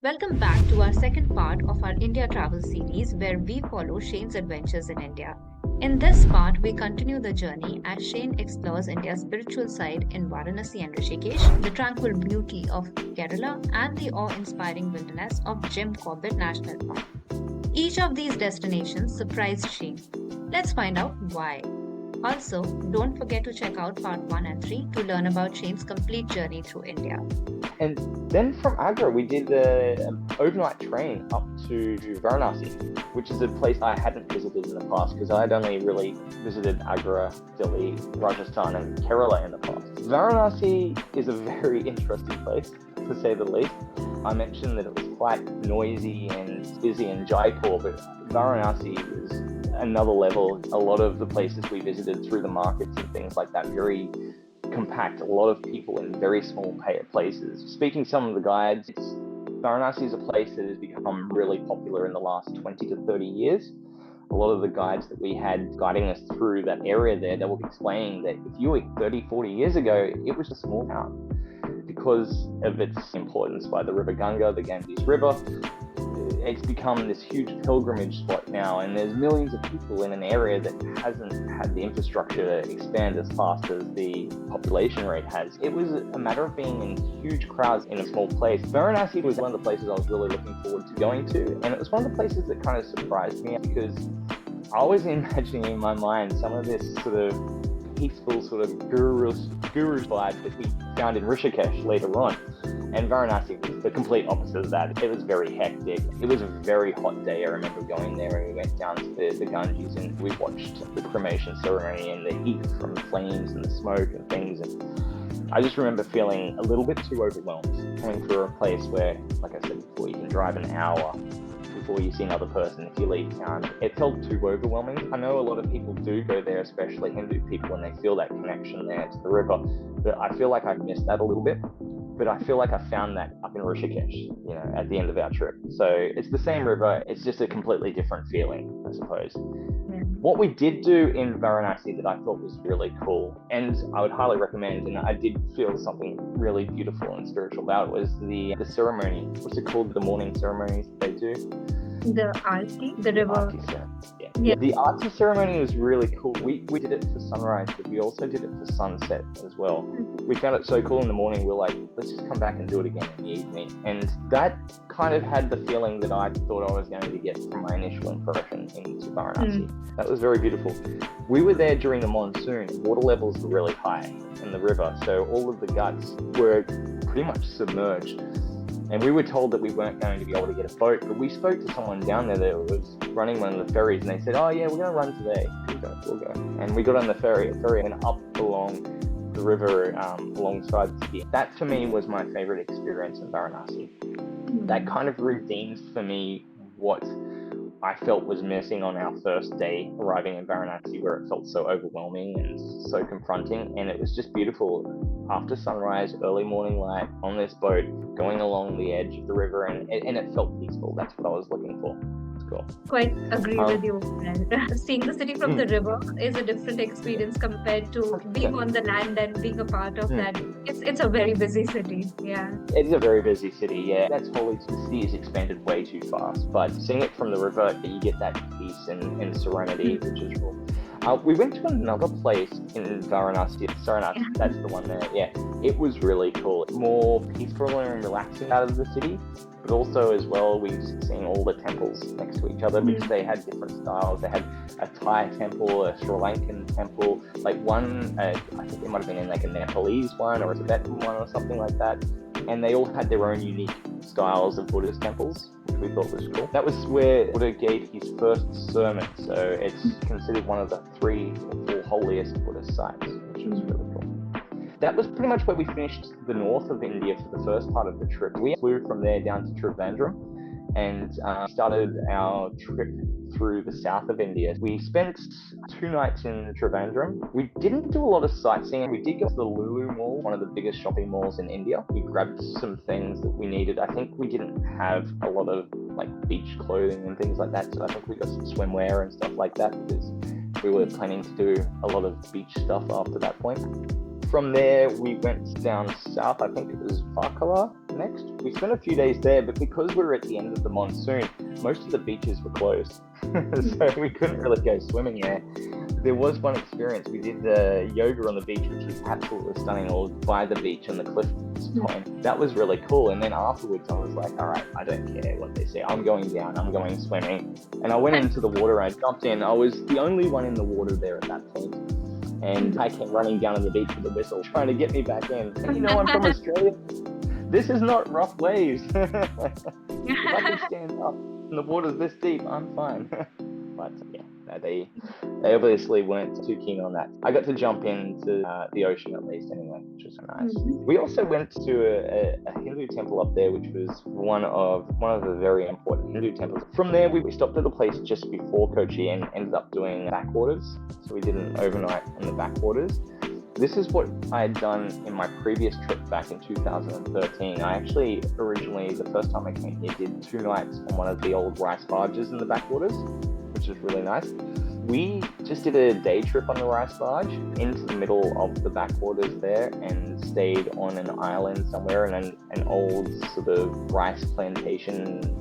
Welcome back to our second part of our India travel series where we follow Shane's adventures in India. In this part, we continue the journey as Shane explores India's spiritual side in Varanasi and Rishikesh, the tranquil beauty of Kerala, and the awe inspiring wilderness of Jim Corbett National Park. Each of these destinations surprised Shane. Let's find out why. Also, don't forget to check out part 1 and 3 to learn about Shane's complete journey through India. And then from Agra, we did an overnight train up to Varanasi, which is a place I hadn't visited in the past because I had only really visited Agra, Delhi, Rajasthan, and Kerala in the past. Varanasi is a very interesting place, to say the least. I mentioned that it was quite noisy and busy in Jaipur, but Varanasi was another level. A lot of the places we visited through the markets and things like that, very compact, a lot of people in very small places. Speaking to some of the guides, Varanasi is a place that has become really popular in the last 20 to 30 years. A lot of the guides that we had guiding us through that area there, they were explaining that if you were 30, 40 years ago, it was a small town. Because of its importance by the river Ganga, the Ganges River, it's become this huge pilgrimage spot now, and there's millions of people in an area that hasn't had the infrastructure to expand as fast as the population rate has. It was a matter of being in huge crowds in a small place. Varanasi was one of the places I was really looking forward to going to, and it was one of the places that kind of surprised me because I was imagining in my mind some of this sort of peaceful sort of guru vibe that we found in Rishikesh later on. And Varanasi was the complete opposite of that. It was very hectic. It was a very hot day. I remember going there and we went down to the Ganges and we watched the cremation ceremony and the heat from the flames and the smoke and things. And I just remember feeling a little bit too overwhelmed coming through a place where, like I said before, you can drive an hour before you see another person if you leave town. It felt too overwhelming. I know a lot of people do go there, especially Hindu people, and they feel that connection there to the river, but I feel like I missed that a little bit. But I feel like I found that up in Rishikesh, at the end of our trip. So it's the same river, it's just a completely different feeling, I suppose. Yeah. What we did do in Varanasi that I thought was really cool, and I would highly recommend, and I did feel something really beautiful and spiritual about it, was the ceremony. What's it called? The morning ceremonies that they do? The Aarti, the river. Aarti ceremony. Yeah. The Aarti ceremony was really cool. We did it for sunrise, but we also did it for sunset as well. We found it so cool in the morning, we were like, let's just come back and do it again in the evening. And that kind of had the feeling that I thought I was going to get from my initial impression into Varanasi. That was very beautiful. We were there during the monsoon. Water levels were really high in the river, so all of the ghats were pretty much submerged. And we were told that we weren't going to be able to get a boat, but we spoke to someone down there that was running one of the ferries, and they said, oh yeah, we're going to run today. We'll go. And we got on the ferry and up along the river alongside the city. That for me was my favorite experience in Varanasi. That kind of redeemed for me what I felt was missing on our first day arriving in Varanasi, where it felt so overwhelming and so confronting. And it was just beautiful after sunrise, early morning light on this boat, going along the edge of the river, and it felt peaceful. That's what I was looking for. It's cool. Quite agree with you. Seeing the city from the river is a different experience compared to being on the land and being a part of that. It's a very busy city. Yeah. It is a very busy city, yeah. That's wholly, the city is expanded way too fast, but seeing it from the river, you get that peace and serenity, which is cool. We went to another place in Varanasi, Sarnath, that's the one there, yeah. It was really cool. More peaceful and relaxing out of the city, but also as well, we've seen all the temples next to each other because they had different styles. They had a Thai temple, a Sri Lankan temple, like one, I think it might have been in like a Nepalese one or a Tibetan one or something like that. And they all had their own unique styles of Buddhist temples, which we thought was cool. That was where Buddha gave his first sermon, so it's considered one of the 3 or 4 holiest Buddhist sites, which was really cool. That was pretty much where we finished the north of India for the first part of the trip. We flew from there down to Trivandrum and started our trip through the south of India. We spent 2 nights in Trivandrum. We didn't do a lot of sightseeing. We did go to the Lulu Mall, one of the biggest shopping malls in India. We grabbed some things that we needed. I think we didn't have a lot of like beach clothing and things like that, so I think we got some swimwear and stuff like that because we were planning to do a lot of beach stuff after that point. From there, we went down south. I think it was Varkala next. We spent a few days there, but because we were at the end of the monsoon, most of the beaches were closed. So we couldn't really go swimming there. There was one experience. We did the yoga on the beach, which was absolutely stunning, or by the beach on the cliff point. That was really cool. And then afterwards, I was like, all right, I don't care what they say. I'm going down. I'm going swimming. And I went into the water. I jumped in. I was the only one in the water there at that point. And I came running down to the beach with a whistle, trying to get me back in. And you know, I'm from Australia. This is not rough waves. If I can stand up and the water's this deep, I'm fine. But yeah, no, they obviously weren't too keen on that. I got to jump into the ocean at least anyway, which was nice. We also went to a Hindu temple up there, which was one of the very important Hindu temples. From there, we stopped at a place just before Kochi and ended up doing backwaters. So we did an overnight on the backwaters. This is what I had done in my previous trip back in 2013. I actually originally, the first time I came here, did 2 nights on one of the old rice barges in the backwaters, which is really nice. We just did a day trip on the rice barge into the middle of the backwaters there and stayed on an island somewhere in an old sort of rice plantation.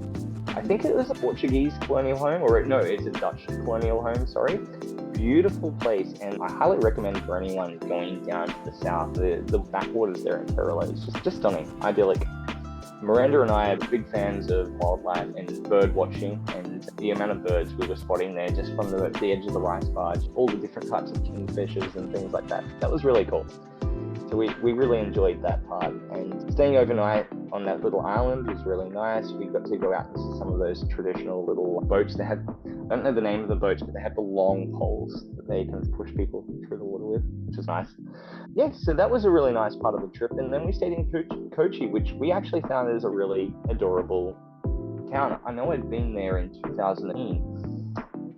I think it was a Portuguese colonial home, it's a Dutch colonial home, sorry. Beautiful place, and I highly recommend for anyone going down to the south. The backwaters there in Kerala is just stunning, idyllic. Miranda and I are big fans of wildlife and bird watching, and the amount of birds we were spotting there just from the edge of the rice barge, all the different types of kingfishers and things like that. That was really cool. So we really enjoyed that part, and staying overnight on that little island was really nice. We got to go out and see some of those traditional little boats. They had, I don't know the name of the boats, but they had the long poles that they can push people through the water with, which is nice. Yeah, so that was a really nice part of the trip. And then we stayed in Kochi, which we actually found is a really adorable town. I know I'd been there in 2018,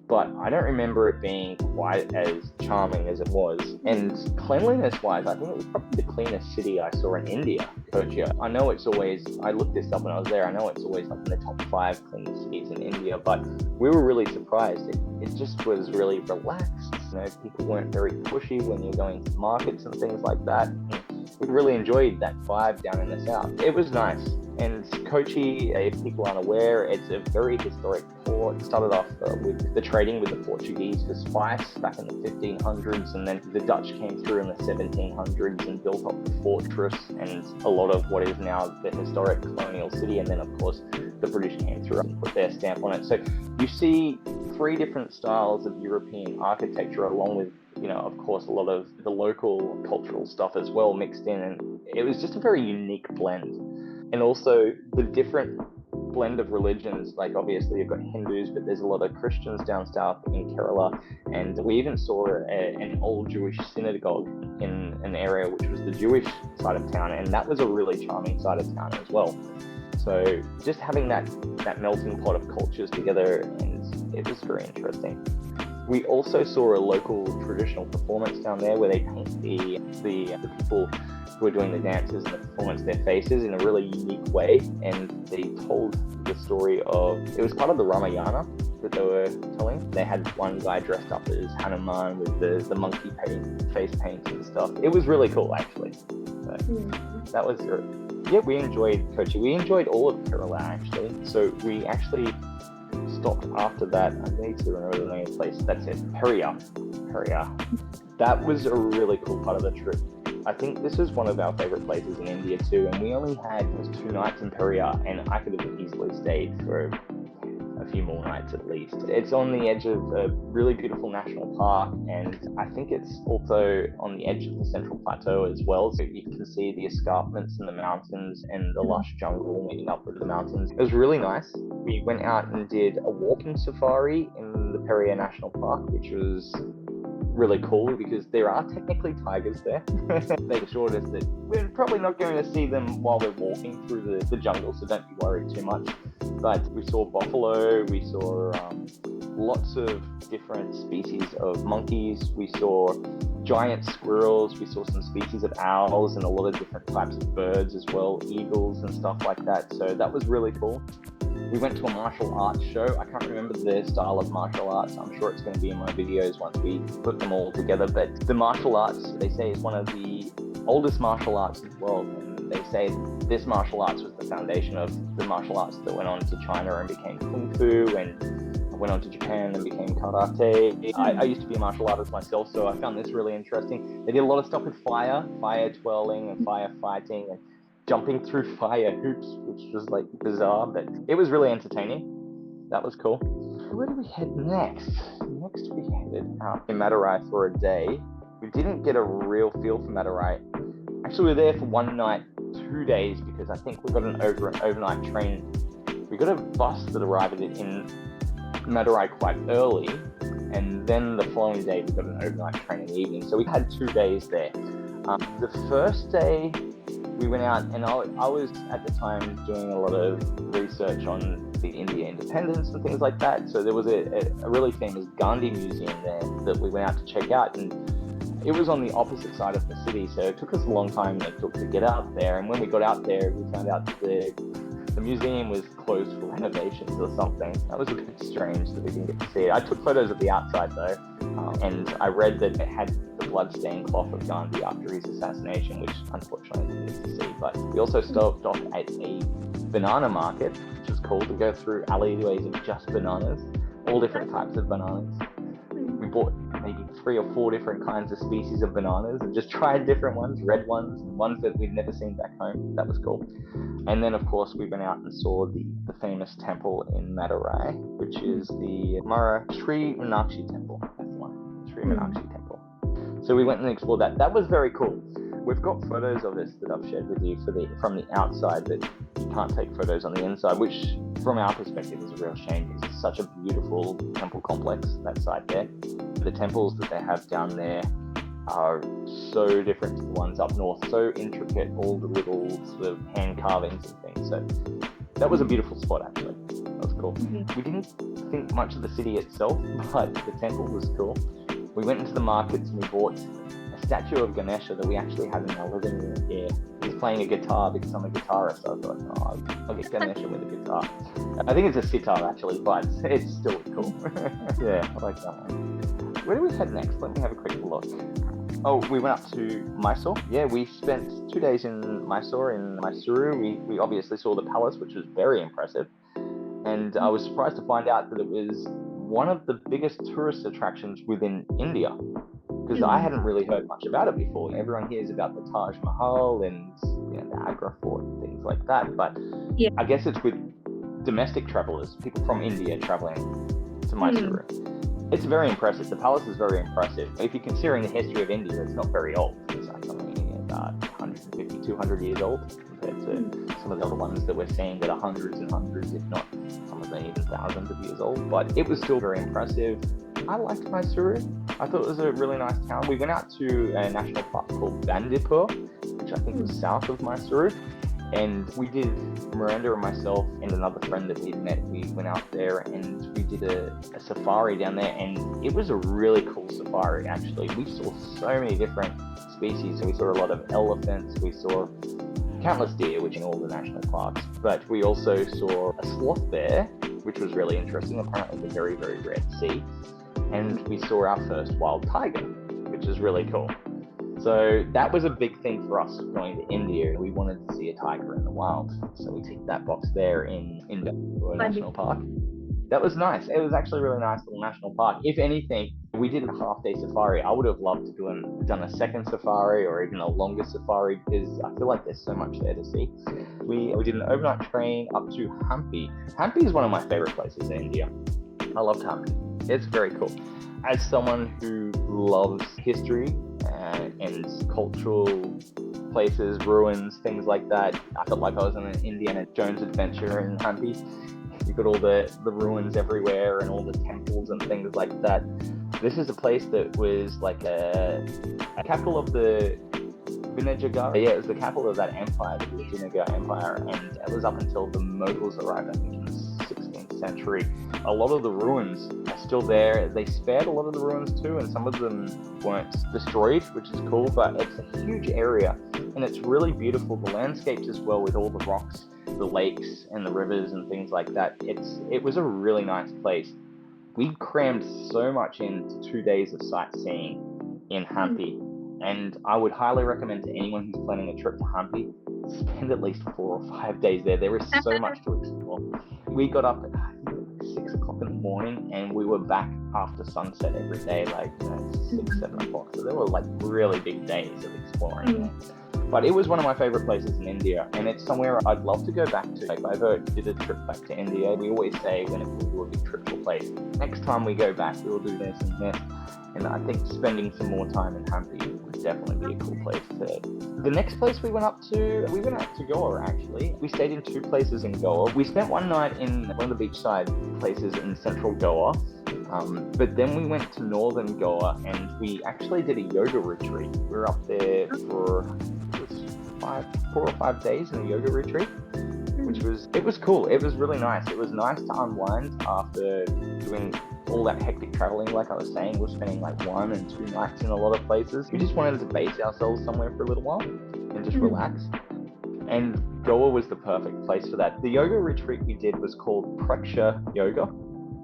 but I don't remember it being quite as charming as it was. And cleanliness-wise, I think it was probably the cleanest city I saw in India, Kochi. I know it's always, I looked this up when I was there, I know it's always up in the top 5 cleanest cities in India, but we were really surprised. It just was really relaxed. You know, people weren't very pushy when you're going to markets and things like that. We really enjoyed that vibe down in the south. It was nice. And Kochi, if people aren't aware, it's a very historic port. It started off with the trading with the Portuguese for spice back in the 1500s, and then the Dutch came through in the 1700s and built up the fortress and a lot of what is now the historic colonial city. And then, of course, the British came through and put their stamp on it. So you see 3 different styles of European architecture, along with, you know, of course, a lot of the local cultural stuff as well mixed in. And it was just a very unique blend. And also the different blend of religions, like obviously you've got Hindus, but there's a lot of Christians down south in Kerala. And we even saw an old Jewish synagogue in an area which was the Jewish side of town. And that was a really charming side of town as well. So just having that melting pot of cultures together, and it was very interesting. We also saw a local traditional performance down there where they paint the people who are doing the dances and the performance, their faces in a really unique way. And they told the story of, it was part of the Ramayana that they were telling. They had one guy dressed up as Hanuman with the monkey face paint and stuff. It was really cool, actually. So that was, yeah, we enjoyed Kochi. We enjoyed all of Kerala, actually. So we actually stopped after that. I need to remember the name of the place. That's it. Periyar. That was a really cool part of the trip. I think this is one of our favorite places in India too, and we only had 2 nights in Periyar, and I could have easily stayed for a few more nights at least. It's on the edge of a really beautiful national park, and I think it's also on the edge of the Central Plateau as well, so you can see the escarpments in the mountains and the lush jungle meeting up with the mountains. It was really nice. We went out and did a walking safari in the Periyar National Park, which was really cool because there are technically tigers there. They assured us that we're probably not going to see them while we're walking through the jungle, so don't be worried too much. But we saw buffalo, we saw lots of different species of monkeys, we saw giant squirrels, we saw some species of owls and a lot of different types of birds as well, eagles and stuff like that. So that was really cool. We went to a martial arts show. I can't remember the style of martial arts. I'm sure it's going to be in my videos once we put them all together. But the martial arts, they say, is one of the oldest martial arts in the world. And They say this martial arts was the foundation of the martial arts that went on to China and became Kung Fu, and went on to Japan and became karate. I used to be a martial artist myself, so I found this really interesting. They did a lot of stuff with fire twirling and fire fighting and jumping through fire hoops, which was like bizarre, but it was really entertaining. That was cool. Where do we head next? Next we headed out in Madurai for a day. We didn't get a real feel for Madurai. Actually, we were there for one night, 2 days, because I think we got an overnight train. We got a bus that arrived in Madurai quite early, and then the following day we got an overnight train in the evening. So we had 2 days there. The first day we went out, and I was at the time doing a lot of research on the India independence and things like that. So there was a really famous Gandhi museum there that we went out to check out, and it was on the opposite side of the city. So it took us a long time to get out there. And when we got out there, we found out that the museum was closed for renovations or something. That was a bit strange that we didn't get to see it. I took photos of the outside though, and I read that it had the bloodstained cloth of Gandhi after his assassination, which unfortunately I didn't get to see. But we also stopped off at a banana market, which was cool, to go through alleyways of just bananas, all different types of bananas. We bought maybe 3 or 4 different kinds of species of bananas and just tried different ones, red ones, and ones that we'd never seen back home. That was cool. And then, of course, we went out and saw the famous temple in Madurai, which is the Sri Meenakshi temple. That's the one, Sri Meenakshi temple. So we went and explored that. That was very cool. We've got photos of this that I've shared with you from the outside, but you can't take photos on the inside, which from our perspective is a real shame, because it's such a beautiful temple complex, that side there. The temples that they have down there are so different to the ones up north, so intricate, all the little sort of hand carvings and things. So that was a beautiful spot, actually. That was cool. We didn't think much of the city itself, but the temple was cool. We went into the markets and we bought a statue of Ganesha that we actually have in our living room here. He's playing a guitar because I'm a guitarist, so I thought, I'll get Ganesha with a guitar. I think it's a sitar actually, but it's still cool. Yeah, I like that one. Where do we head next? Let me have a quick look. Oh, we went up to Mysore. Yeah, we spent 2 days in Mysore, in Mysore. We obviously saw the palace, which was very impressive. And I was surprised to find out that it was one of the biggest tourist attractions within India, because I hadn't really heard much about it before. Everyone hears about the Taj Mahal and the Agra Fort and things like that, but Yeah. I guess it's with domestic travelers, people from India traveling to Mysore. It's very impressive. The palace is very impressive. If you're considering the history of India, it's not very old. It's like something about 150, 200 years old compared to some of the other ones that we're seeing that are hundreds and hundreds, if not some of them even thousands of years old. But it was still very impressive. I liked Mysore. I thought it was a really nice town. We went out to a national park called Bandipur, which I think was south of Mysore. And we did, Miranda and myself and another friend that we'd met, we went out there and we did a safari down there, and it was a really cool safari actually. We saw so many different species. We saw a lot of elephants, we saw countless deer, which in all the national parks, but we also saw a sloth bear, which was really interesting, apparently they're very, very rare to see. And we saw our first wild tiger, which is really cool. So that was a big thing for us going to India. We wanted to see a tiger in the wild. So we ticked that box there in Bandipur National Park. That was nice. It was actually a really nice little national park. If anything, we did a half-day safari. I would have loved to have done a second safari or even a longer safari, because I feel like there's so much there to see. We did an overnight train up to Hampi. Hampi is one of my favorite places in India. I loved Hampi. It's very cool. As someone who loves history and cultural places, ruins, things like that, I felt like I was on an Indiana Jones adventure in Hampi. You've got all the ruins everywhere and all the temples and things like that. This is a place that was like a capital of the Vijayanagara. Yeah, it was the capital of that empire, the Vijayanagara Empire, and it was up until the Mughals arrived, I think, in the 16th century. A lot of the ruins are still there. They spared a lot of the ruins too, and some of them weren't destroyed, which is cool, but it's a huge area, and it's really beautiful. The landscapes as well, with all the rocks, the lakes, and the rivers and things like that. It was a really nice place. We crammed so much into 2 days of sightseeing in Hampi, and I would highly recommend to anyone who's planning a trip to Hampi, spend at least 4 or 5 days there. There is so much to explore. We got up at 6 o'clock in the morning and we were back after sunset every day, like 6, 7 o'clock. So there were like really big days of exploring. But it was one of my favorite places in India, and it's somewhere I'd love to go back to. If I ever did a trip back to India, we always say when we do a big trip to a place, next time we go back, we'll do this and this. And I think spending some more time in Hampi would definitely be a cool place to. The next place we went out to Goa, actually. We stayed in 2 places in Goa. We spent one night in one of the beachside places in central Goa. But then we went to northern Goa and we actually did a yoga retreat. We were up there for 4 or 5 days in a yoga retreat, which was cool. It was really nice. It was nice to unwind after doing all that hectic traveling. Like I was saying, we're spending like 1 and 2 nights in a lot of places. We just wanted to base ourselves somewhere for a little while and just relax. And Goa was the perfect place for that. The yoga retreat we did was called Praksha Yoga.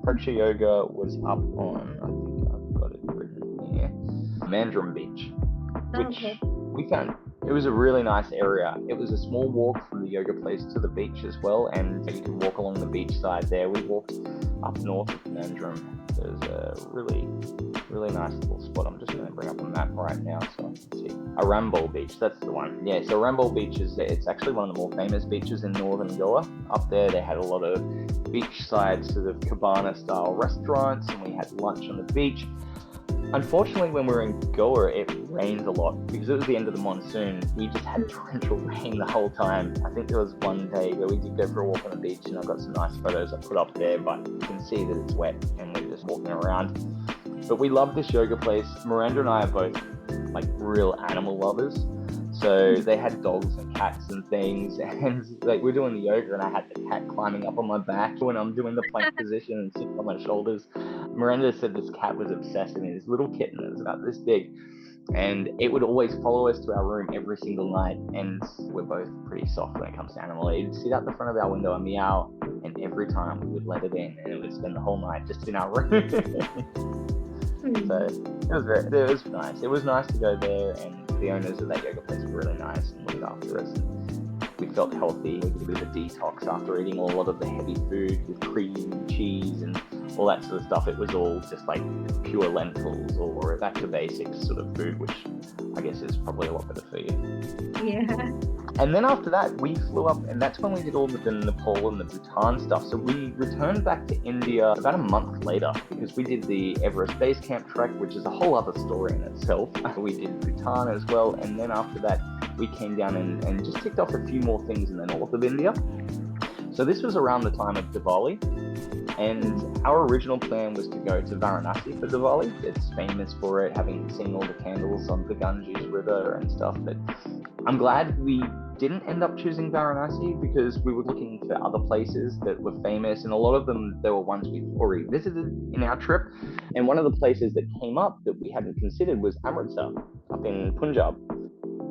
Praksha Yoga was up on, I think I've got it written here, Mandram Beach, which we found. It was a really nice area. It was a small walk from the yoga place to the beach as well, and you can walk along the beach side there. We walked up north of Trivandrum. There's a really, really nice little spot. I'm just going to bring up a map right now so I can see. Arambol Beach, that's the one. Yeah, so Arambol Beach it's actually one of the more famous beaches in northern Goa. Up there, they had a lot of beachside sort of cabana-style restaurants, and we had lunch on the beach. Unfortunately, when we were in Goa, it rained a lot because it was the end of the monsoon. We just had torrential rain the whole time. I think there was one day where we did go for a walk on the beach and I got some nice photos I put up there, but you can see that it's wet and we're just walking around. But we love this yoga place. Miranda and I are both like real animal lovers. So they had dogs and cats and things, and like we're doing the yoga and I had the cat climbing up on my back when I'm doing the plank position and sitting on my shoulders. Miranda said this cat was obsessed with me, this little kitten that was about this big, and it would always follow us to our room every single night, and we're both pretty soft when it comes to animal. It'd sit out the front of our window and meow, and every time we would let it in and it would spend the whole night just in our room. So it was nice. It was nice to go there, and the owners of that yoga place were really nice and looked after us. We felt healthy. We did a bit of a detox after eating a lot of the heavy food with cream, cheese, and all that sort of stuff. It was all just like pure lentils or back to basics sort of food, which I guess is probably a lot better for you. Yeah. And then after that, we flew up, and that's when we did all the Nepal and the Bhutan stuff. So we returned back to India about a month later because we did the Everest Base Camp trek, which is a whole other story in itself. We did Bhutan as well, and then after that, we came down and just ticked off a few more things in the north of India. So this was around the time of Diwali, and our original plan was to go to Varanasi for Diwali. It's famous for it, having seen all the candles on the Ganges River and stuff, but I'm glad we didn't end up choosing Varanasi because we were looking for other places that were famous, and a lot of them, there were ones we'd already visited in our trip. And one of the places that came up that we hadn't considered was Amritsar up in Punjab.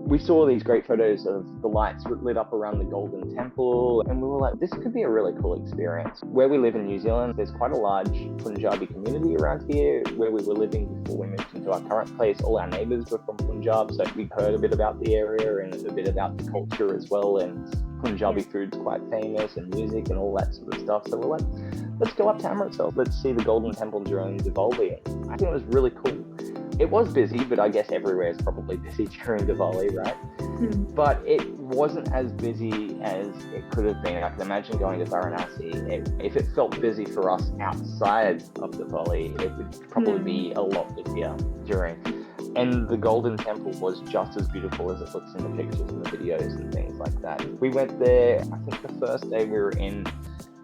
We saw these great photos of the lights lit up around the Golden Temple, and we were like, this could be a really cool experience. Where we live in New Zealand, there's quite a large Punjabi community around here. Where we were living before we moved into our current place, all our neighbours were from Punjab, so we heard a bit about the area and a bit about the culture as well, and Punjabi food's quite famous, and music and all that sort of stuff. So we're like, let's go up to Amritsar, let's see the Golden Temple during Diwali. I think it was really cool. It was busy, but I guess everywhere is probably busy during Diwali, right? But it wasn't as busy as it could have been. I can imagine going to Varanasi. If it felt busy for us outside of Diwali, it would probably be a lot busier during. And the Golden Temple was just as beautiful as it looks in the pictures and the videos and things like that. We went there, I think the first day we were in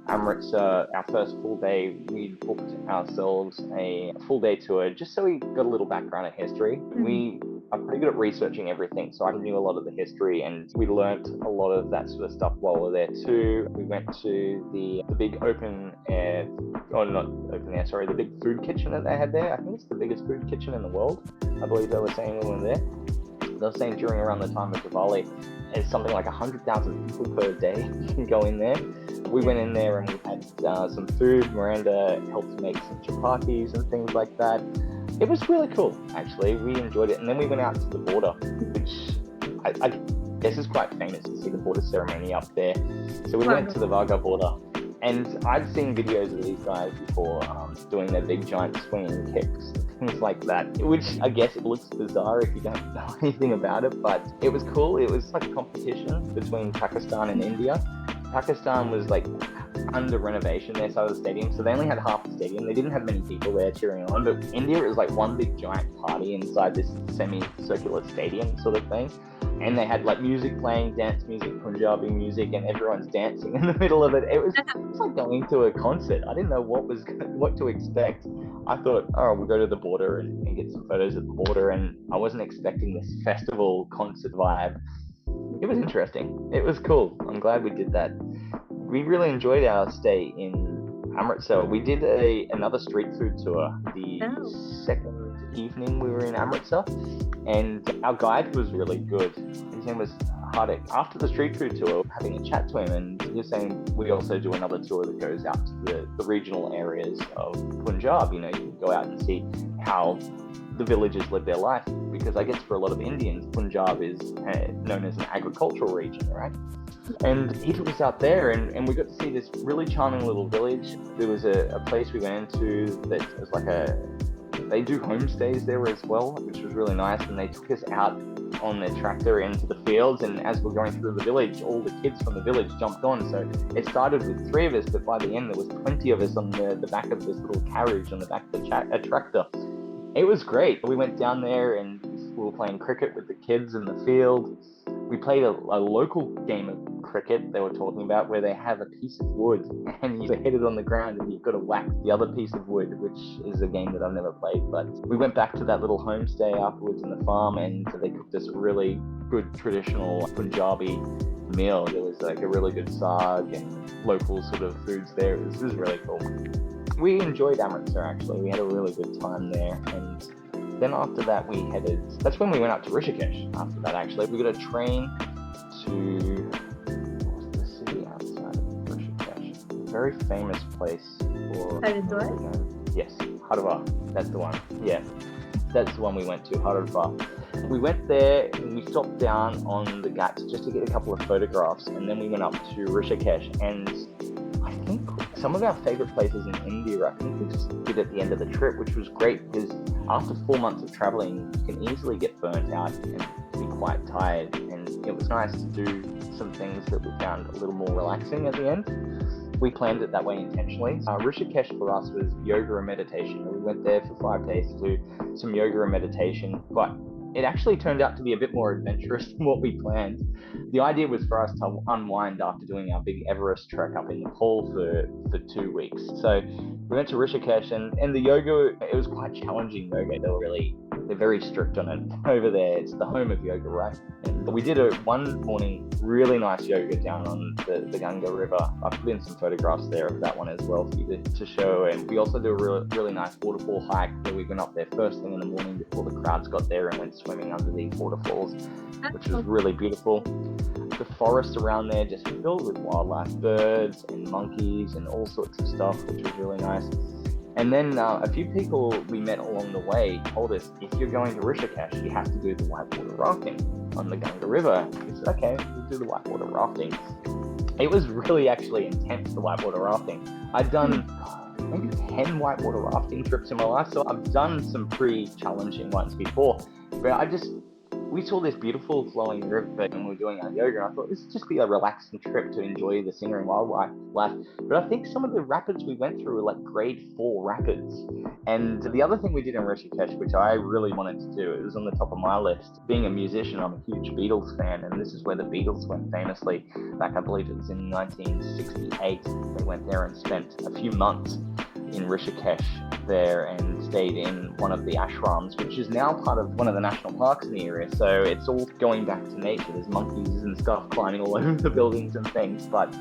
Amritsar, our first full day, we booked ourselves a full day tour just so we got a little background in history. We are pretty good at researching everything, so I knew a lot of the history, and we learnt a lot of that sort of stuff while we were there too. We went to the big the big food kitchen that they had there. I think it's the biggest food kitchen in the world, I believe they were saying when we were there. They were saying during around the time of Diwali, it's something like 100,000 people per day can go in there. We went in there and we had some food. Miranda helped make some chapatis and things like that. It was really cool, actually. We enjoyed it. And then we went out to the border, which This is quite famous to see the border ceremony up there. So we went Wagah. to the Wagah border, and I'd seen videos of these guys before doing their big giant swinging kicks, things like that, which I guess it looks bizarre if you don't know anything about it, but it was cool. It was like a competition between Pakistan and India. Pakistan was like under renovation their side of the stadium, so they only had half the stadium. They didn't have many people there cheering on, but India, it was like one big giant party inside this semi-circular stadium sort of thing. And they had like music playing, dance music, Punjabi music, and everyone's dancing in the middle of it. It was like going to a concert. I didn't know what to expect. I thought, oh, we'll go to the border and get some photos at the border, and I wasn't expecting this festival concert vibe. It was interesting. It was cool. I'm glad we did that. We really enjoyed our stay in Amritsar. We did another street food tour the second evening we were in Amritsar, and our guide was really good. His name was Hardik. After the street food tour, having a chat to him, and he was saying we also do another tour that goes out to the regional areas of Punjab. You know, you can go out and see how the villagers live their life, because I guess for a lot of Indians, Punjab is known as an agricultural region, right? And he took us out there, and we got to see this really charming little village. There was a place we went into that was like they do homestays there as well, which was really nice, and they took us out on their tractor into the fields, and as we're going through the village, all the kids from the village jumped on. So it started with 3 of us, but by the end there was 20 of us on the back of this little carriage on the back of the tractor. It was great. We went down there and we were playing cricket with the kids in the field. We played a local game of cricket they were talking about, where they have a piece of wood and you hit it on the ground and you've got to whack the other piece of wood, which is a game that I've never played. But we went back to that little homestay afterwards in the farm, and they cooked us a really good traditional Punjabi meal. There was like a really good saag and local sort of foods there. It was really cool. We enjoyed Amritsar, actually. We had a really good time there, and then after that that's when we went up to Rishikesh. After that, actually, we got a train to, what's the city outside of Rishikesh? A very famous place for Haridwar? Yes, Haridwar. That's the one. Yeah, that's the one we went to, Haridwar. We went there and we stopped down on the Ghats just to get a couple of photographs, and then we went up to Rishikesh. And I think some of our favorite places in India, I think we just did at the end of the trip, which was great, because after 4 months of traveling, you can easily get burnt out and be quite tired. And it was nice to do some things that we found a little more relaxing at the end. We planned it that way intentionally. Rishikesh for us was yoga and meditation. We went there for 5 days to do some yoga and meditation, but it actually turned out to be a bit more adventurous than what we planned. The idea was for us to unwind after doing our big Everest trek up in Nepal for 2 weeks. So we went to Rishikesh, and the yoga, it was quite challenging yoga. They're very strict on it over there. It's the home of yoga, right? And we did one morning really nice yoga down on the Ganga River. I put in some photographs there of that one as well for you to show. And we also did a really nice waterfall hike where we went up there first thing in the morning before the crowds got there and went swimming under these waterfalls, which was really beautiful. The forest around there just filled with wildlife, birds and monkeys and all sorts of stuff, which was really nice. And then a few people we met along the way told us, if you're going to Rishikesh, you have to do the whitewater rafting on the Ganga River. We said, okay, we'll do the whitewater rafting. It was really actually intense, the whitewater rafting. I'd done maybe 10 whitewater rafting trips in my life, so I've done some pretty challenging ones before. But we saw this beautiful flowing river and we were doing our yoga, and I thought this would just be a relaxing trip to enjoy the scenery and wildlife. But I think some of the rapids we went through were like grade 4 rapids. And the other thing we did in Rishikesh, which I really wanted to do, it was on the top of my list. Being a musician, I'm a huge Beatles fan, and this is where the Beatles went famously. Back, I believe it was in 1968. They went there and spent a few months in Rishikesh there and stayed in one of the ashrams, which is now part of one of the national parks in the area. So it's all going back to nature. There's monkeys and stuff climbing all over the buildings and things, but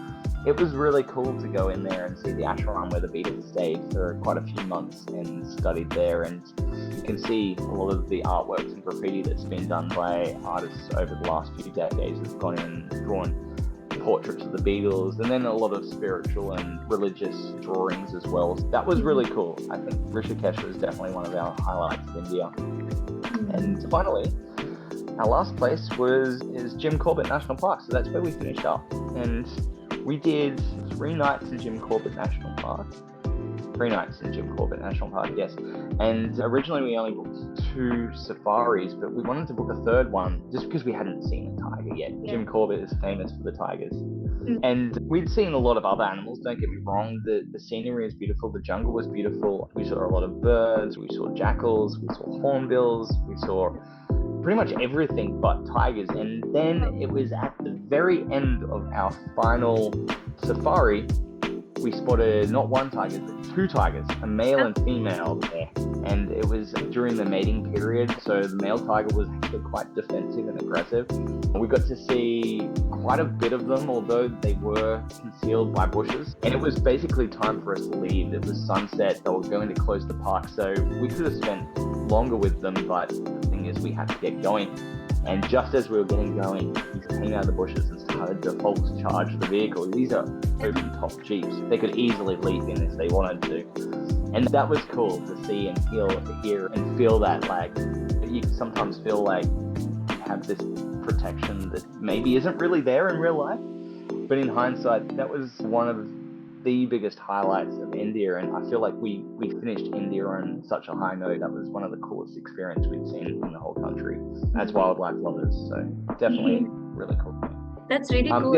it was really cool to go in there and see the ashram where the Beatles stayed for quite a few months and studied there. And you can see a lot of the artworks and graffiti that's been done by artists over the last few decades have gone in and drawn portraits of the Beatles, and then a lot of spiritual and religious drawings as well. That was really cool. I think Rishikesh was definitely one of our highlights of India. And finally, our last place is Jim Corbett National Park. So that's where we finished up. And we did 3 nights in Jim Corbett National Park. 3 nights in Jim Corbett National Park, yes. And originally we only booked 2 safaris, but we wanted to book a 3rd one just because we hadn't seen a tiger yet. Yeah. Jim Corbett is famous for the tigers. And we'd seen a lot of other animals, don't get me wrong. The scenery is beautiful, the jungle was beautiful. We saw a lot of birds, we saw jackals, we saw hornbills, we saw pretty much everything but tigers. And then it was at the very end of our final safari, we spotted not 1 tiger, but 2 tigers, a male and female there. And it was during the mating period, so the male tiger was actually quite defensive and aggressive. We got to see quite a bit of them, although they were concealed by bushes. And it was basically time for us to leave. It was sunset, they were going to close the park, so we could have spent longer with them, but the thing is we had to get going. And just as we were getting going, he came out of the bushes and started to false charge the vehicle. These are open-top Jeeps. They could easily leap in if they wanted to. And that was cool to see and hear and feel that, like, you sometimes feel like you have this protection that maybe isn't really there in real life. But in hindsight, that was one of the biggest highlights of India, and I feel like we finished India on such a high note. That was one of the coolest experiences we'd seen in the whole country as wildlife lovers, so definitely really cool. That's really cool.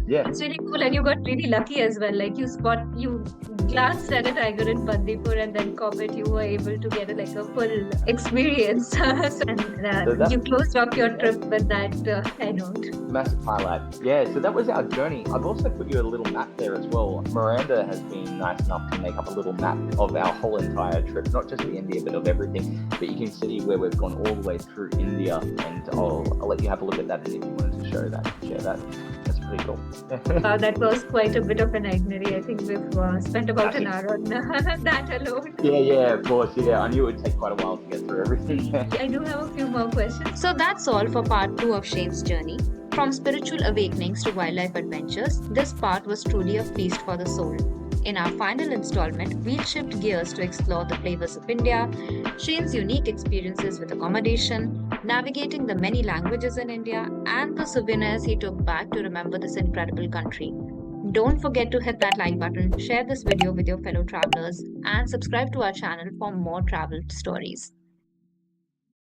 Yeah. It's really cool, and you got really lucky as well. Like you glanced at a tiger in Bandipur, and then Corbett, you were able to get a full experience. And you closed off your trip with that high note. Massive highlight. Yeah, so that was our journey. I've also put you a little map there as well. Miranda has been nice enough to make up a little map of our whole entire trip, not just the India, but of everything. But you can see where we've gone all the way through India, and I'll let you have a look at that, and if you wanted to share that. That's pretty cool. That was quite a bit of an itinerary. I think we've spent about an hour on that alone. Yeah, of course. Yeah, I knew it would take quite a while to get through everything. I do have a few more questions. So that's all for part 2 of Shane's journey. From spiritual awakenings to wildlife adventures, this part was truly a feast for the soul. In our final installment, we'll shift gears to explore the flavors of India, Shane's unique experiences with accommodation, navigating the many languages in India, and the souvenirs he took back to remember this incredible country. Don't forget to hit that like button, share this video with your fellow travelers, and subscribe to our channel for more travel stories.